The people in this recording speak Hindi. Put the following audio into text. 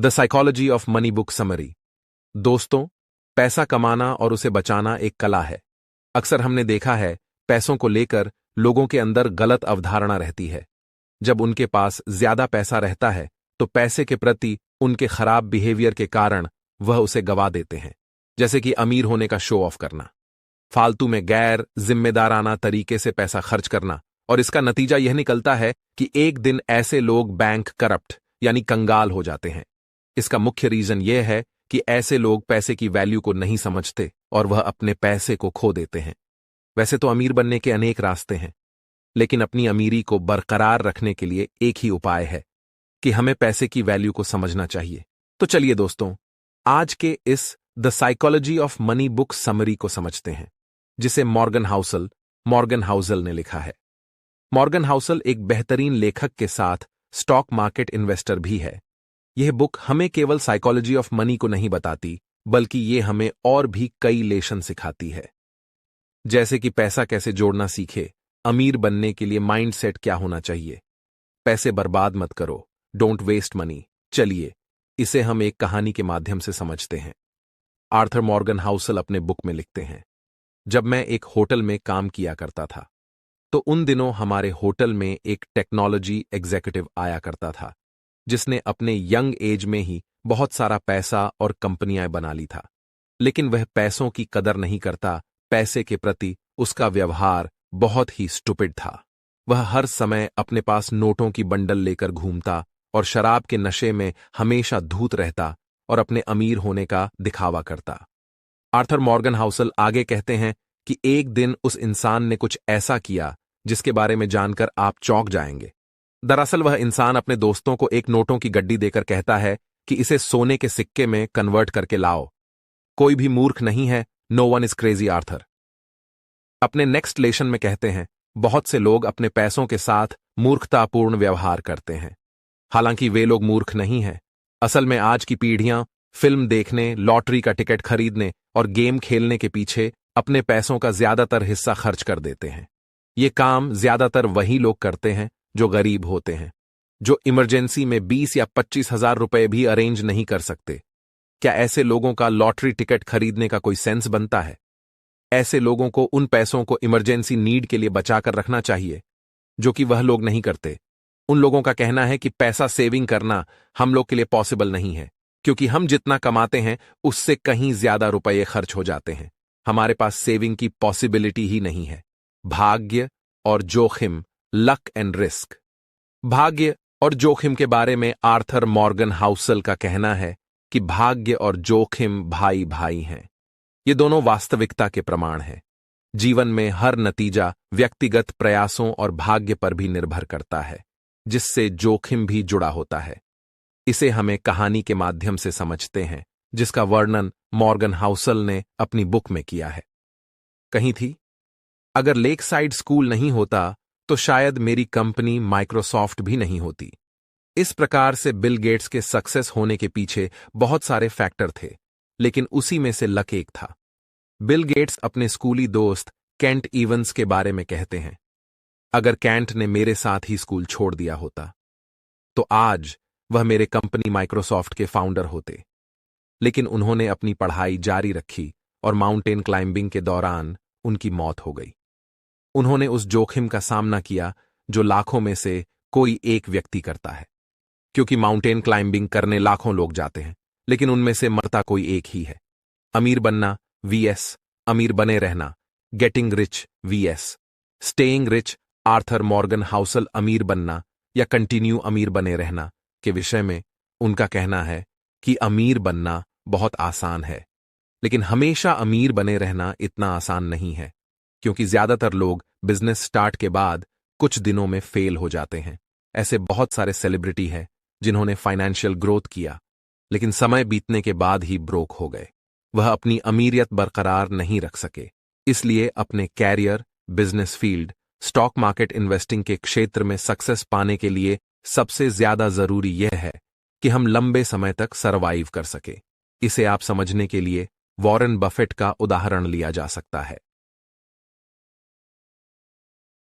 The psychology of money book summary. दोस्तों, पैसा कमाना और उसे बचाना एक कला है। अक्सर हमने देखा है, पैसों को लेकर लोगों के अंदर गलत अवधारणा रहती है। जब उनके पास ज्यादा पैसा रहता है तो पैसे के प्रति उनके खराब बिहेवियर के कारण वह उसे गवा देते हैं, जैसे कि अमीर होने का शो ऑफ करना, फालतू में गैर जिम्मेदाराना तरीके से पैसा खर्च करना। और इसका नतीजा यह निकलता है कि एक दिन ऐसे लोग बैंक करप्ट यानी कंगाल हो जाते हैं। इसका मुख्य रीजन यह है कि ऐसे लोग पैसे की वैल्यू को नहीं समझते और वह अपने पैसे को खो देते हैं। वैसे तो अमीर बनने के अनेक रास्ते हैं, लेकिन अपनी अमीरी को बरकरार रखने के लिए एक ही उपाय है कि हमें पैसे की वैल्यू को समझना चाहिए। तो चलिए दोस्तों, आज के इस the psychology of money book summary को समझते हैं, जिसे मॉर्गन हाउसल ने लिखा है। मॉर्गन हाउसल एक बेहतरीन लेखक के साथ स्टॉक मार्केट इन्वेस्टर भी है। यह बुक हमें केवल साइकोलॉजी ऑफ मनी को नहीं बताती, बल्कि यह हमें और भी कई लेसन सिखाती है, जैसे कि पैसा कैसे जोड़ना सीखे, अमीर बनने के लिए माइंडसेट क्या होना चाहिए, पैसे बर्बाद मत करो, डोंट वेस्ट मनी। चलिए इसे हम एक कहानी के माध्यम से समझते हैं। आर्थर मॉर्गन हाउसल अपने बुक में लिखते हैं, जब मैं एक होटल में काम किया करता था तो उन दिनों हमारे होटल में एक टेक्नोलॉजी एग्जीक्यूटिव आया करता था, जिसने अपने यंग एज में ही बहुत सारा पैसा और कंपनियां बना ली था। लेकिन वह पैसों की कदर नहीं करता। पैसे के प्रति उसका व्यवहार बहुत ही स्टुपिड था। वह हर समय अपने पास नोटों की बंडल लेकर घूमता और शराब के नशे में हमेशा धूत रहता और अपने अमीर होने का दिखावा करता। आर्थर मॉर्गन हाउसल आगे कहते हैं कि एक दिन उस इंसान ने कुछ ऐसा किया जिसके बारे में जानकर आप चौंक जाएंगे। दरअसल वह इंसान अपने दोस्तों को एक नोटों की गड्डी देकर कहता है कि इसे सोने के सिक्के में कन्वर्ट करके लाओ। कोई भी मूर्ख नहीं है, no one is crazy Arthur. अपने नेक्स्ट लेसन में कहते हैं, बहुत से लोग अपने पैसों के साथ मूर्खतापूर्ण व्यवहार करते हैं। हालांकि वे लोग मूर्ख नहीं हैं। असल में आज की पीढ़ियां फिल्म देखने, लॉटरी का टिकट खरीदने और गेम खेलने के पीछे अपने पैसों का ज्यादातर हिस्सा खर्च कर देते हैं। ये काम ज्यादातर वही लोग करते हैं जो गरीब होते हैं, जो इमरजेंसी में 20 या 25 हजार रुपए भी अरेंज नहीं कर सकते। क्या ऐसे लोगों का लॉटरी टिकट खरीदने का कोई सेंस बनता है? ऐसे लोगों को उन पैसों को इमरजेंसी नीड के लिए बचाकर रखना चाहिए, जो कि वह लोग नहीं करते। उन लोगों का कहना है कि पैसा सेविंग करना हम लोग के लिए पॉसिबल नहीं है, क्योंकि हम जितना कमाते हैं उससे कहीं ज्यादा रुपये खर्च हो जाते हैं। हमारे पास सेविंग की पॉसिबिलिटी ही नहीं है। भाग्य और जोखिम, लक एंड रिस्क। भाग्य और जोखिम के बारे में आर्थर मॉर्गन हाउसल का कहना है कि भाग्य और जोखिम भाई भाई हैं। ये दोनों वास्तविकता के प्रमाण हैं। जीवन में हर नतीजा व्यक्तिगत प्रयासों और भाग्य पर भी निर्भर करता है, जिससे जोखिम भी जुड़ा होता है। इसे हमें कहानी के माध्यम से समझते हैं, जिसका वर्णन मॉर्गन हाउसल ने अपनी बुक में किया है। कहीं थी, अगर लेक साइड स्कूल नहीं होता तो शायद मेरी कंपनी माइक्रोसॉफ्ट भी नहीं होती। इस प्रकार से बिल गेट्स के सक्सेस होने के पीछे बहुत सारे फैक्टर थे, लेकिन उसी में से लक एक था। बिल गेट्स अपने स्कूली दोस्त केंट इवंस के बारे में कहते हैं, अगर केंट ने मेरे साथ ही स्कूल छोड़ दिया होता तो आज वह मेरे कंपनी माइक्रोसॉफ्ट के फाउंडर होते। लेकिन उन्होंने अपनी पढ़ाई जारी रखी और माउंटेन क्लाइंबिंग के दौरान उनकी मौत हो गई। उन्होंने उस जोखिम का सामना किया जो लाखों में से कोई एक व्यक्ति करता है, क्योंकि माउंटेन क्लाइंबिंग करने लाखों लोग जाते हैं, लेकिन उनमें से मरता कोई एक ही है। अमीर बनना vs अमीर बने रहना, getting rich vs staying rich. Arthur Morgan Housel अमीर बनना या कंटिन्यू अमीर बने रहना के विषय में उनका कहना है कि अमीर बनना बहुत आसान है, लेकिन हमेशा अमीर बने रहना इतना आसान नहीं है, क्योंकि ज्यादातर लोग बिजनेस स्टार्ट के बाद कुछ दिनों में फेल हो जाते हैं। ऐसे बहुत सारे सेलिब्रिटी हैं जिन्होंने फाइनेंशियल ग्रोथ किया, लेकिन समय बीतने के बाद ही ब्रोक हो गए। वह अपनी अमीरियत बरकरार नहीं रख सके। इसलिए अपने career, business field, stock market investing के क्षेत्र में सक्सेस पाने के लिए सबसे ज्यादा जरूरी यह है कि हम लंबे समय तक सरवाइव कर सके। इसे आप समझने के लिए वॉरेन बफेट का उदाहरण लिया जा सकता है।